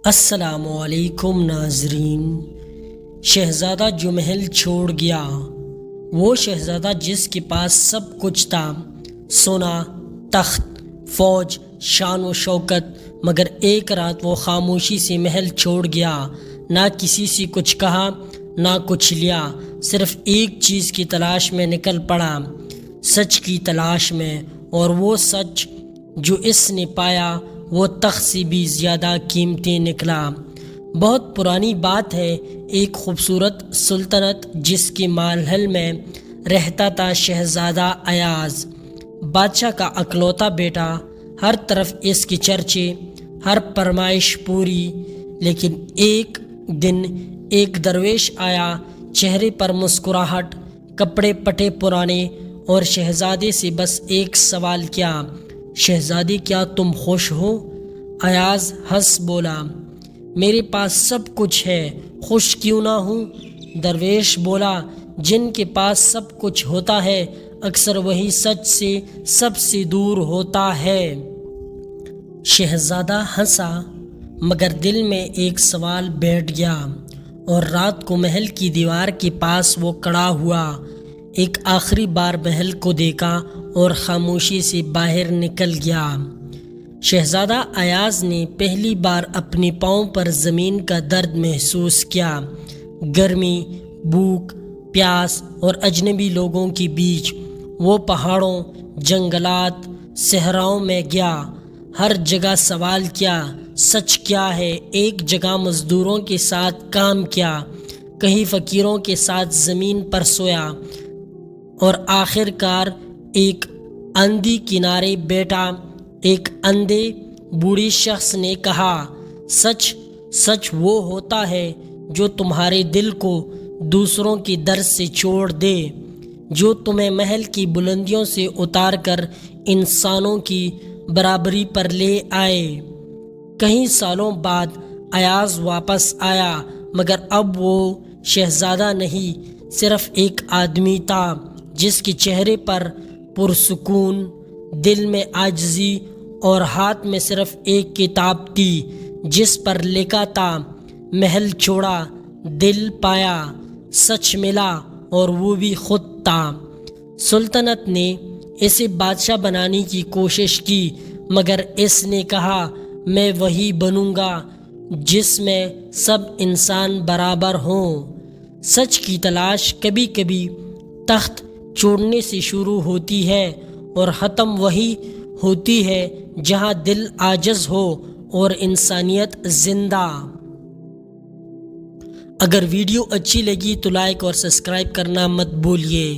السلام علیکم ناظرین۔ شہزادہ جو محل چھوڑ گیا، وہ شہزادہ جس کے پاس سب کچھ تھا، سونا، تخت، فوج، شان و شوکت، مگر ایک رات وہ خاموشی سے محل چھوڑ گیا، نہ کسی سے کچھ کہا نہ کچھ لیا، صرف ایک چیز کی تلاش میں نکل پڑا، سچ کی تلاش میں، اور وہ سچ جو اس نے پایا وہ تخت سے بھی زیادہ قیمتی نکلا۔ بہت پرانی بات ہے، ایک خوبصورت سلطنت جس کے محل میں رہتا تھا شہزادہ ایاز، بادشاہ کا اکلوتا بیٹا، ہر طرف اس کی چرچے، ہر فرمائش پوری۔ لیکن ایک دن ایک درویش آیا، چہرے پر مسکراہٹ، کپڑے پٹے پرانے، اور شہزادے سے بس ایک سوال کیا، شہزادی کیا تم خوش ہو؟ ایاز ہنس بولا، میرے پاس سب کچھ ہے، خوش کیوں نہ ہوں؟ درویش بولا، جن کے پاس سب کچھ ہوتا ہے اکثر وہی سچ سے سب سے دور ہوتا ہے۔ شہزادہ ہنسا، مگر دل میں ایک سوال بیٹھ گیا، اور رات کو محل کی دیوار کے پاس وہ کھڑا ہوا، ایک آخری بار محل کو دیکھا اور خاموشی سے باہر نکل گیا۔ شہزادہ ایاز نے پہلی بار اپنے پاؤں پر زمین کا درد محسوس کیا، گرمی، بھوک، پیاس اور اجنبی لوگوں کے بیچ۔ وہ پہاڑوں، جنگلات، صحراؤں میں گیا، ہر جگہ سوال کیا، سچ کیا ہے؟ ایک جگہ مزدوروں کے ساتھ کام کیا، کہیں فقیروں کے ساتھ زمین پر سویا، اور آخر کار ایک اندھی کنارے بیٹھا۔ ایک اندھے بوڑھی شخص نے کہا، سچ وہ ہوتا ہے جو تمہارے دل کو دوسروں کی درد سے چھوڑ دے، جو تمہیں محل کی بلندیوں سے اتار کر انسانوں کی برابری پر لے آئے۔ کئی سالوں بعد ایاز واپس آیا، مگر اب وہ شہزادہ نہیں، صرف ایک آدمی تھا جس کے چہرے پر پرسکون، دل میں عاجزی، اور ہاتھ میں صرف ایک کتاب تھی جس پر لکھا تھا، محل چھوڑا، دل پایا، سچ ملا، اور وہ بھی خود تھا۔ سلطنت نے اسے بادشاہ بنانے کی کوشش کی، مگر اس نے کہا، میں وہی بنوں گا جس میں سب انسان برابر ہوں۔ سچ کی تلاش کبھی کبھی تخت چھوڑنے سے شروع ہوتی ہے، اور ختم وہی ہوتی ہے جہاں دل عاجز ہو اور انسانیت زندہ۔ اگر ویڈیو اچھی لگی تو لائک اور سبسکرائب کرنا مت بھولیے۔